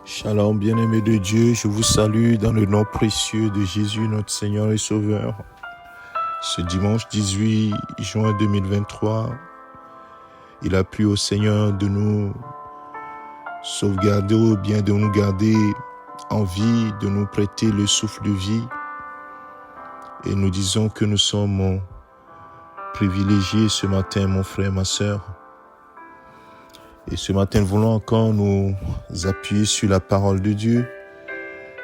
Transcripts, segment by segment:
Shalom, bien-aimés de Dieu, je vous salue dans le nom précieux de Jésus, notre Seigneur et Sauveur. Ce dimanche 18 juin 2023, il a plu au Seigneur de nous sauvegarder ou bien de nous garder en vie, de nous prêter le souffle de vie. Et nous disons que nous sommes privilégiés ce matin, mon frère, ma sœur. Et ce matin, nous voulons encore nous appuyer sur la parole de Dieu,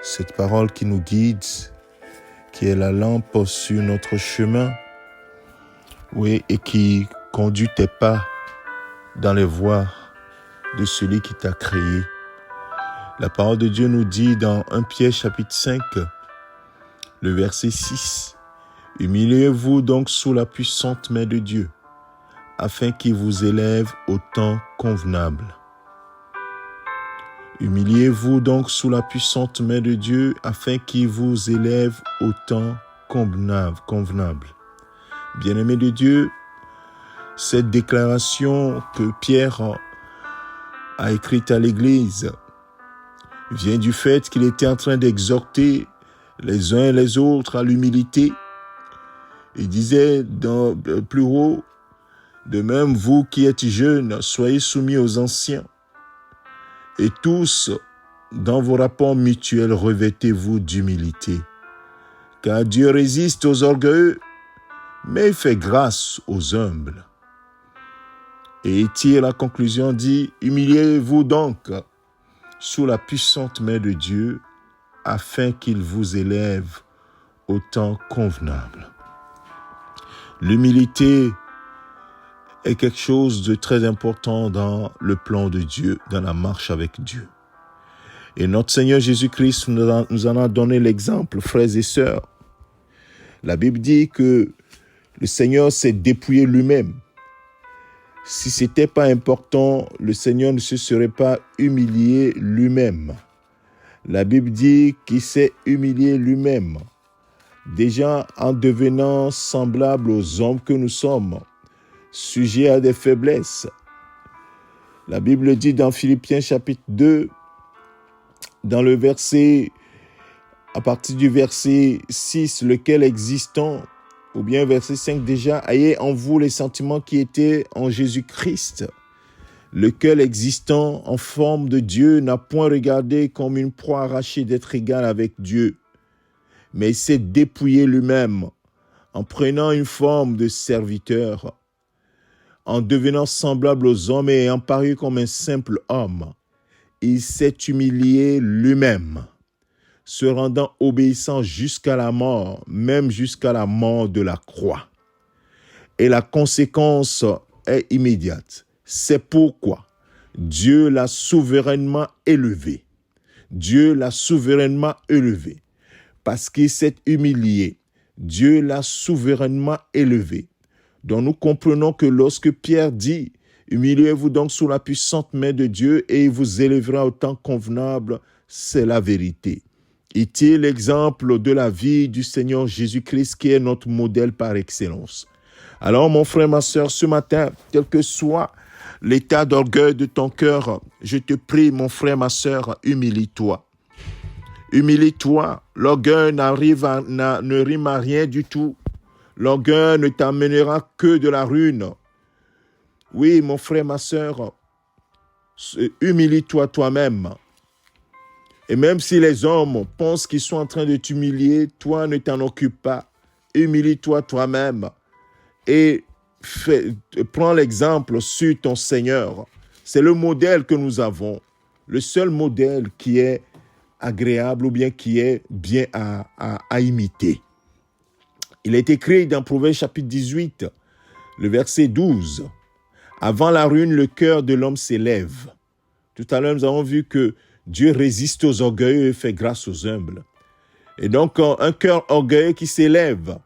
cette parole qui nous guide, qui est la lampe sur notre chemin, oui, et qui conduit tes pas dans les voies de celui qui t'a créé. La parole de Dieu nous dit dans 1 Pierre chapitre 5, le verset 6, « Humiliez-vous donc sous la puissante main de Dieu, afin qu'il vous élève au temps convenable. » Humiliez-vous donc sous la puissante main de Dieu, afin qu'il vous élève au temps convenable. Bien-aimés de Dieu, cette déclaration que Pierre a écrite à l'Église vient du fait qu'il était en train d'exhorter les uns et les autres à l'humilité. Il disait plus haut, « De même, vous qui êtes jeunes, soyez soumis aux anciens. Et tous, dans vos rapports mutuels, revêtez-vous d'humilité. Car Dieu résiste aux orgueilleux, mais il fait grâce aux humbles. » Et il tire la conclusion, dit, « Humiliez-vous donc sous la puissante main de Dieu, afin qu'il vous élève au temps convenable. » L'humilité est quelque chose de très important dans le plan de Dieu, dans la marche avec Dieu. Et notre Seigneur Jésus-Christ nous en a donné l'exemple, frères et sœurs. La Bible dit que le Seigneur s'est dépouillé lui-même. Si ce n'était pas important, le Seigneur ne se serait pas humilié lui-même. La Bible dit qu'il s'est humilié lui-même, déjà en devenant semblable aux hommes que nous sommes, sujet à des faiblesses. La Bible dit dans Philippiens chapitre 2, à partir du verset 6, lequel existant, ou bien verset 5 déjà, ayez en vous les sentiments qui étaient en Jésus-Christ, lequel existant en forme de Dieu n'a point regardé comme une proie arrachée d'être égal avec Dieu, mais il s'est dépouillé lui-même en prenant une forme de serviteur, en devenant semblable aux hommes et ayant paru comme un simple homme. Il s'est humilié lui-même, se rendant obéissant jusqu'à la mort, même jusqu'à la mort de la croix. Et la conséquence est immédiate. C'est pourquoi Dieu l'a souverainement élevé. Dieu l'a souverainement élevé. Parce qu'il s'est humilié, Dieu l'a souverainement élevé. Donc nous comprenons que lorsque Pierre dit « Humiliez-vous donc sous la puissante main de Dieu et il vous élèvera au temps convenable », c'est la vérité. Il tire l'exemple de la vie du Seigneur Jésus-Christ qui est notre modèle par excellence. Alors mon frère, ma sœur, ce matin, quel que soit l'état d'orgueil de ton cœur, je te prie, mon frère, ma sœur, humilie-toi. Humilie-toi, l'orgueil ne rime à rien du tout. L'orgueil ne t'amènera que de la ruine. Oui, mon frère, ma sœur, humilie-toi toi-même. Et même si les hommes pensent qu'ils sont en train de t'humilier, toi ne t'en occupe pas. Humilie-toi toi-même et prends l'exemple sur ton Seigneur. C'est le modèle que nous avons, le seul modèle qui est agréable ou bien qui est bien à imiter. Il est écrit dans Proverbe chapitre 18, le verset 12. « Avant la ruine, le cœur de l'homme s'élève. » Tout à l'heure, nous avons vu que Dieu résiste aux orgueilleux et fait grâce aux humbles. Et donc, un cœur orgueilleux qui s'élève,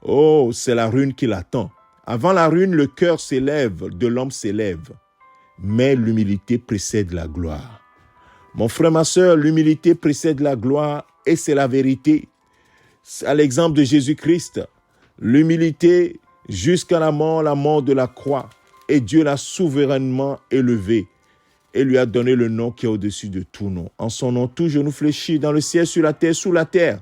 oh, c'est la ruine qui l'attend. Avant la ruine, le cœur de l'homme s'élève. Mais l'humilité précède la gloire. Mon frère, ma sœur, l'humilité précède la gloire et c'est la vérité. À l'exemple de Jésus-Christ, l'humilité jusqu'à la mort de la croix, et Dieu l'a souverainement élevé. et lui a donné le nom qui est au-dessus de tout nom. En son nom, tout genou fléchit dans le ciel, sur la terre, sous la terre.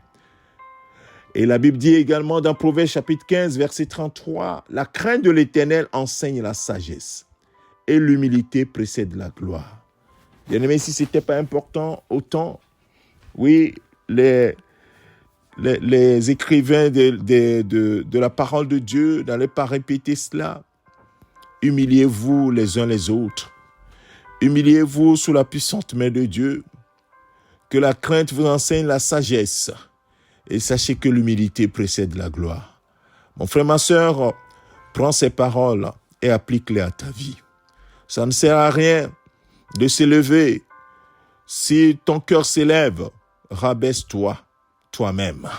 Et la Bible dit également dans Proverbes chapitre 15, verset 33, « La crainte de l'Éternel enseigne la sagesse, et l'humilité précède la gloire. » Bien-aimé, si ce n'était pas important, autant, oui, les écrivains de la parole de Dieu n'allaient pas répéter cela. Humiliez-vous les uns les autres. Humiliez-vous sous la puissante main de Dieu. Que la crainte vous enseigne la sagesse. Et sachez que l'humilité précède la gloire. Mon frère, ma sœur, prends ces paroles et applique-les à ta vie. Ça ne sert à rien de s'élever. Si ton cœur s'élève, rabaisse-toi toi-même.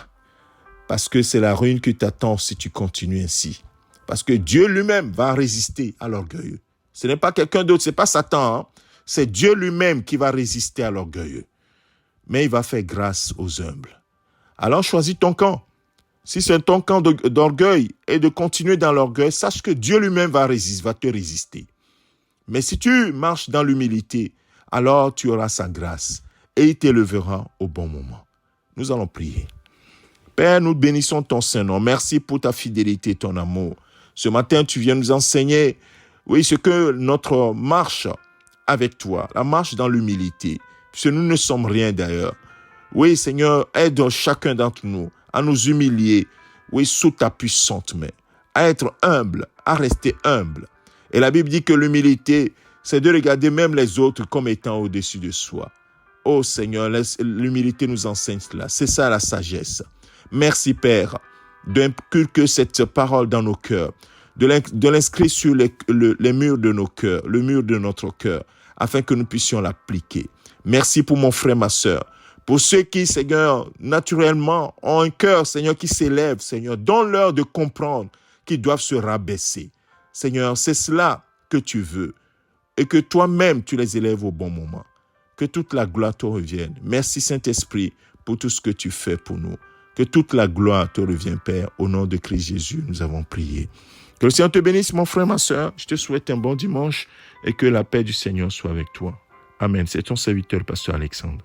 Parce que c'est la ruine qui t'attend si tu continues ainsi. Parce que Dieu lui-même va résister à l'orgueilleux. Ce n'est pas quelqu'un d'autre, ce n'est pas Satan. C'est Dieu lui-même qui va résister à l'orgueilleux. Mais il va faire grâce aux humbles. Alors choisis ton camp. Si c'est ton camp d'orgueil et de continuer dans l'orgueil, sache que Dieu lui-même va te résister. Mais si tu marches dans l'humilité, alors tu auras sa grâce et il t'élèvera au bon moment. Nous allons prier. Père, nous bénissons ton Saint-Nom. Merci pour ta fidélité et ton amour. Ce matin, tu viens nous enseigner, oui, ce que notre marche avec toi, la marche dans l'humilité, puisque nous ne sommes rien d'ailleurs. Oui, Seigneur, aide chacun d'entre nous à nous humilier, oui, sous ta puissante main, à être humble, à rester humble. Et la Bible dit que l'humilité, c'est de regarder même les autres comme étant au-dessus de soi. Oh Seigneur, l'humilité nous enseigne cela. C'est ça la sagesse. Merci Père d'inculquer cette parole dans nos cœurs, de l'inscrire sur les murs de nos cœurs, le mur de notre cœur, afin que nous puissions l'appliquer. Merci pour mon frère, ma sœur. Pour ceux qui, Seigneur, naturellement ont un cœur, Seigneur, qui s'élève, Seigneur, donne-leur de comprendre qu'ils doivent se rabaisser. Seigneur, c'est cela que tu veux et que toi-même, tu les élèves au bon moment. Que toute la gloire te revienne. Merci Saint-Esprit pour tout ce que tu fais pour nous. Que toute la gloire te revienne, Père. Au nom de Christ Jésus, nous avons prié. Que le Seigneur te bénisse, mon frère, ma sœur. Je te souhaite un bon dimanche et que la paix du Seigneur soit avec toi. Amen. C'est ton serviteur, Pasteur Alexandre.